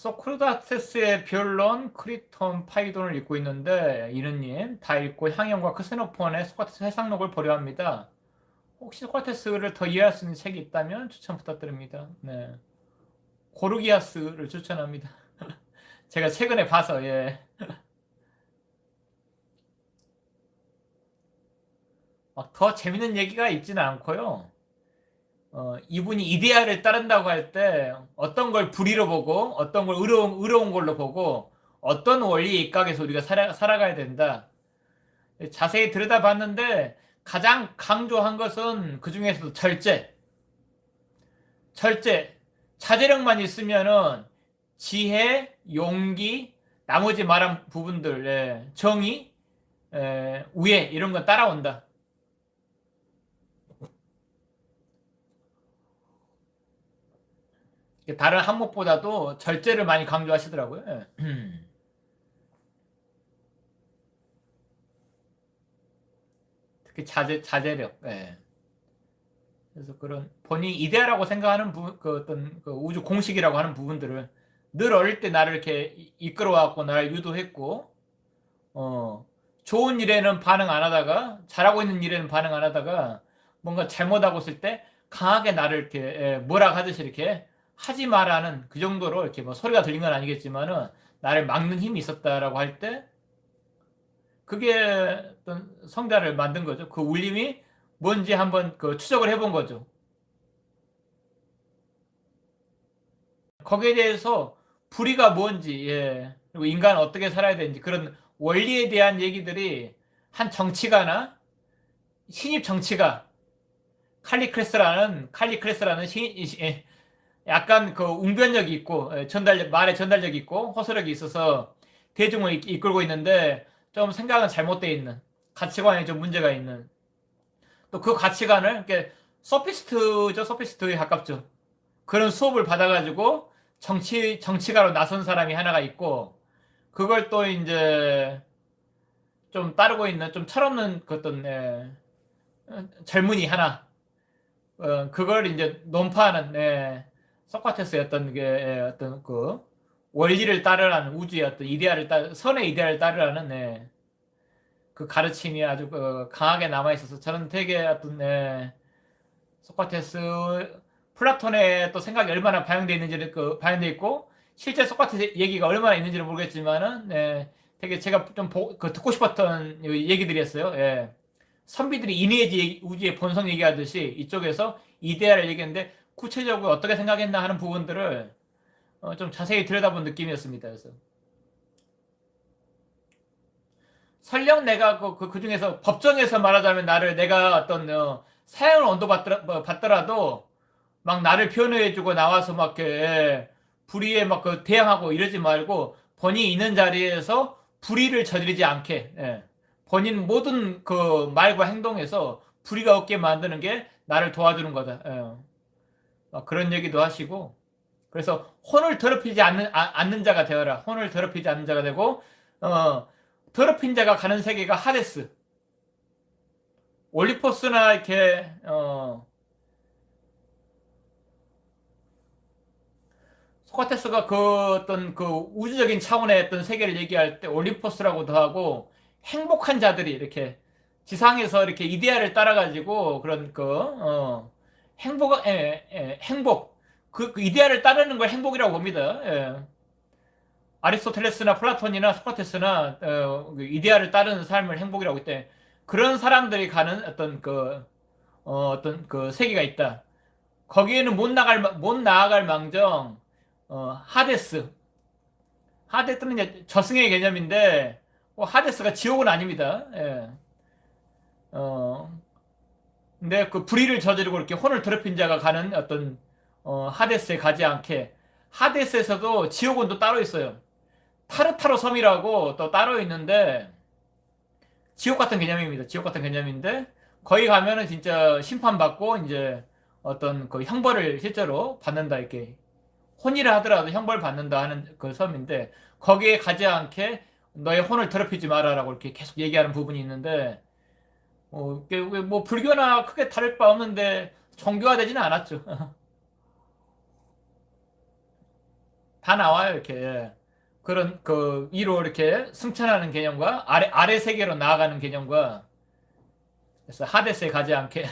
소크라테스의 변론, 크리톤, 파이돈을 읽고 있는데 이느님 다 읽고 향연과 크세노폰의 소크라테스 해상록을 보려합니다. 혹시 소크라테스를 더 이해할 수 있는 책이 있다면 추천 부탁드립니다. 네, 고르기아스를 추천합니다. 제가 최근에 봐서 예, 막 더 재밌는 얘기가 있지는 않고요. 이분이 이데아를 따른다고 할 때 어떤 걸 불의로 보고 어떤 걸 의로운 걸로 보고 어떤 원리에 입각해서 우리가 살아가야 된다. 자세히 들여다봤는데 가장 강조한 것은 그 중에서도 절제, 자제력만 있으면은 지혜, 용기, 나머지 말한 부분들, 정의, 우애 이런 건 따라온다. 다른 항목보다도 절제를 많이 강조하시더라고요. 예. 특히 자제력. 예. 그래서 그런 본인이 이데아라고 생각하는 그 어떤 그 우주 공식이라고 하는 부분들을 늘 어릴 때 나를 이렇게 이끌어왔고 나를 유도했고, 어, 좋은 일에는 반응 안 하다가 잘하고 있는 일에는 반응 안 하다가 뭔가 잘못하고 있을 때 강하게 나를 이렇게 뭐라 하듯이 이렇게 하지 마라는 그 정도로 이렇게 뭐 소리가 들린 건 아니겠지만은 나를 막는 힘이 있었다라고 할 때 그게 어떤 성자를 만든 거죠. 그 울림이 뭔지 한번 그 추적을 해본 거죠. 거기에 대해서 불의가 뭔지, 예. 그리고 인간은 어떻게 살아야 되는지 그런 원리에 대한 얘기들이 한 정치가나 신입 정치가 칼리크레스라는 약간 그 웅변력이 있고 말의 전달력이 있고 호소력이 있어서 대중을 이끌고 있는데 좀 생각은 잘못되어 있는 가치관에 좀 문제가 있는 또 그 가치관을 이렇게 소피스트에 가깝죠. 그런 수업을 받아가지고 정치가로 나선 사람이 하나가 있고 그걸 또 이제 좀 따르고 있는 좀 철없는 그 어떤 젊은이 하나 그걸 이제 논파하는 소크라테스의 어떤 게 어떤 그 원리를 따르라는 우주의 어떤 선의 이데아를 따르라는 그 가르침이 아주 강하게 남아 있어서 저는 되게 어떤 소크라테스 플라톤의 또 생각이 얼마나 반영되어 있는지를 반영되어 있고 실제 소크라테스 얘기가 얼마나 있는지를 모르겠지만은 되게 제가 좀 듣고 싶었던 얘기들이었어요. 예. 선비들이 이니에지 우주의 본성 얘기하듯이 이쪽에서 이데아를 얘기했는데 구체적으로 어떻게 생각했나 하는 부분들을 좀 자세히 들여다본 느낌이었습니다. 그래서 설령 내가 그 중에서 법정에서 말하자면 내가 어떤 사형을 받더라도 막 나를 변호해주고 나와서 막 이렇게 불의에 막 그 대항하고 이러지 말고 본인이 있는 자리에서 불의를 저지르지 않게 본인 모든 그 말과 행동에서 불의가 없게 만드는 게 나를 도와주는 거다. 막 그런 얘기도 하시고 그래서 혼을 더럽히지 않는 자가 되어라. 혼을 더럽히지 않는 자가 되고 더럽힌 자가 가는 세계가 하데스. 올리포스나 이렇게 소크라테스가 그 어떤 그 우주적인 차원의 어떤 세계를 얘기할 때 올림포스라고도 하고 행복한 자들이 이렇게 지상에서 이렇게 이데아를 따라가지고 그런 행복 그 이데아를 따르는 걸 행복이라고 봅니다. 아리스토텔레스나 플라톤이나 소크라테스나 그 이데아를 따르는 삶을 행복이라고 했대. 그런 사람들이 가는 어떤 그 세계가 있다. 거기에는 못 나아갈 망정 하데스. 하데스는 이제 저승의 개념인데 하데스가 지옥은 아닙니다. 예. 어, 근데 그 불의를 저지르고 이렇게 혼을 더럽힌 자가 가는 어떤 하데스에 가지 않게 하데스에서도 지옥은 또 따로 있어요. 타르타로 섬이라고 또 따로 있는데 지옥 같은 개념입니다. 지옥 같은 개념인데 거기 가면은 진짜 심판받고 이제 어떤 그 형벌을 실제로 받는다 이렇게 혼이라 하더라도 형벌 받는다 하는 그 섬인데 거기에 가지 않게 너의 혼을 더럽히지 마라라고 이렇게 계속 얘기하는 부분이 있는데 뭐 불교나 크게 다를 바 없는데 종교화되지는 않았죠. 다 나와요, 이렇게. 예. 그런 그 위로 이렇게 승천하는 개념과 아래 세계로 나아가는 개념과. 그래서 하데스에 가지 않게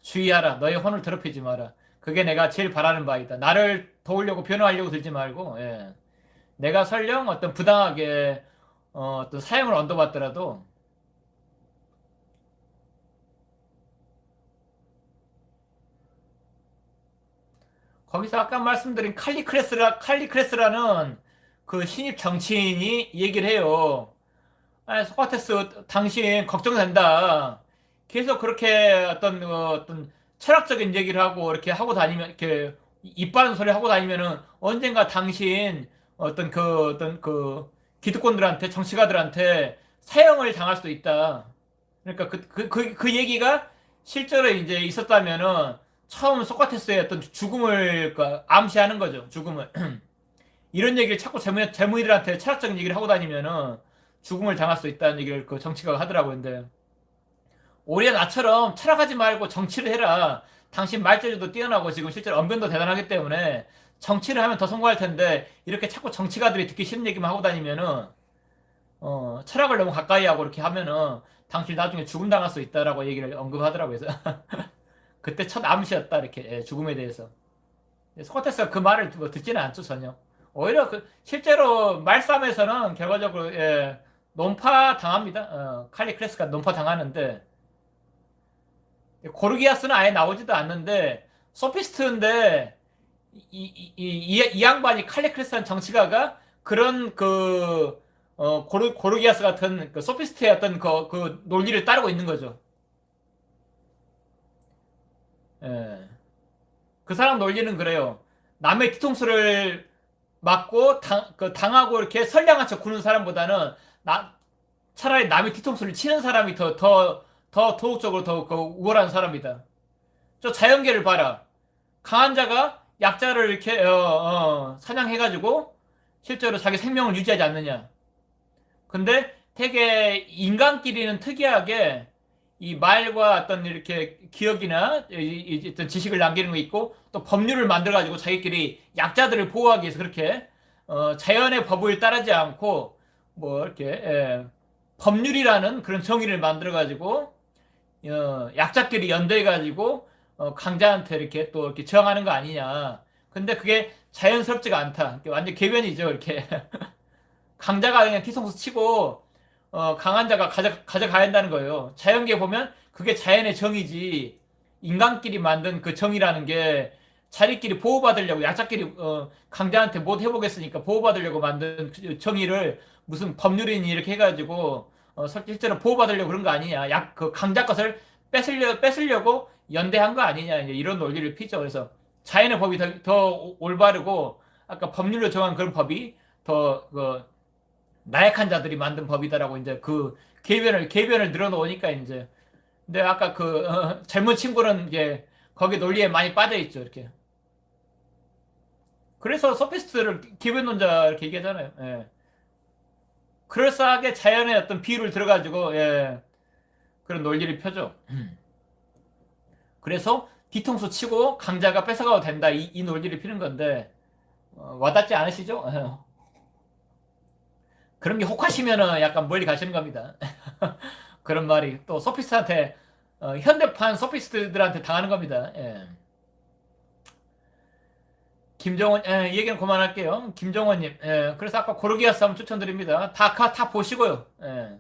주의하라. 너의 혼을 더럽히지 마라. 그게 내가 제일 바라는 바이다. 나를 도우려고 변호하려고 들지 말고, 예. 내가 설령 어떤 부당하게 어떤 사형을 언도받더라도 거기서 아까 말씀드린 칼리크레스라는 그 신입 정치인이 얘기를 해요. 아, 소크라테스 당신 걱정된다. 계속 그렇게 어떤 철학적인 얘기를 하고 이렇게 하고 다니면 이렇게 이빠른 소리 하고 다니면은 언젠가 당신 어떤 그 기득권들한테 정치가들한테 사형을 당할 수도 있다. 그러니까 그 얘기가 실제로 이제 있었다면은 처음 소크라테스의 어떤 죽음을 그 암시하는 거죠. 죽음을. 이런 얘기를 자꾸 젊은이들한테 철학적인 얘기를 하고 다니면은 죽음을 당할 수 있다는 얘기를 그 정치가가 하더라고요. 근데 오히려 나처럼 철학하지 말고 정치를 해라. 당신 말재주도 뛰어나고 지금 실제로 언변도 대단하기 때문에 정치를 하면 더 성공할 텐데 이렇게 자꾸 정치가들이 듣기 싫은 얘기만 하고 다니면은 철학을 너무 가까이 하고 이렇게 하면은 당신 나중에 죽음 당할 수 있다라고 얘기를 언급하더라고요. 그래서 그때 첫 암시였다 이렇게 예, 죽음에 대해서. 소크라테스가 그 말을 뭐 듣지는 않죠 전혀. 오히려 그 실제로 말싸움에서는 결과적으로 예, 논파 당합니다. 칼리크레스가 논파 당하는데 고르기아스는 아예 나오지도 않는데 소피스트인데 이 양반이 칼리크레스한 정치가가 그런 고르기아스 같은 그 소피스트의 어떤 그 논리를 따르고 있는 거죠. 예. 그 사람 논리는 그래요. 남의 뒤통수를 맞고 당하고 이렇게 선량한 척 구는 사람보다는 차라리 남의 뒤통수를 치는 사람이 더 도덕적으로 더 우월한 사람이다. 저 자연계를 봐라. 강한 자가 약자를 이렇게 사냥해가지고 실제로 자기 생명을 유지하지 않느냐. 근데 되게 인간끼리는 특이하게 이 말과 어떤 이렇게 기억이나 어떤 지식을 남기는 거 있고 또 법률을 만들어 가지고 자기끼리 약자들을 보호하기 위해서 그렇게 자연의 법을 따르지 않고 뭐 이렇게 법률이라는 그런 정의를 만들어 가지고 약자끼리 연대해 가지고 강자한테 이렇게 또 이렇게 저항하는 거 아니냐. 근데 그게 자연스럽지가 않다. 완전 궤변이죠. 이렇게 강자가 그냥 뒤통수 치고 강한 자가 가져가야 한다는 거예요. 자연계 보면 그게 자연의 정의지. 인간끼리 만든 그 정의라는 게 자기끼리 보호받으려고 약자끼리 강자한테 못 해보겠으니까 보호받으려고 만든 그 정의를 무슨 법률인이 이렇게 해가지고 실제로 보호받으려고 그런 거 아니냐. 그 강자 것을 뺏으려고 연대한 거 아니냐. 이제 이런 논리를 피죠. 그래서 자연의 법이 더 올바르고 아까 법률로 정한 그런 법이 더 나약한 자들이 만든 법이다라고 이제 그 궤변을 늘어놓으니까 이제. 근데 아까 젊은 친구는 이제 거기 논리에 많이 빠져 있죠 이렇게. 그래서 소피스트를 궤변론자 이렇게 얘기하잖아요. 예. 그럴싸하게 자연의 어떤 비유를 들어가지고 예, 그런 논리를 펴죠. 그래서 뒤통수 치고 강자가 뺏어가도 된다 이 논리를 피는 건데 와닿지 않으시죠? 그런 게 혹하시면은 약간 멀리 가시는 겁니다. 그런 말이 또 소피스트한테 현대판 소피스트들한테 당하는 겁니다. 예. 김정은 얘기는 그만할게요. 김정은님. 예. 그래서 아까 고르기아스 한번 추천드립니다. 다 보시고요. 예.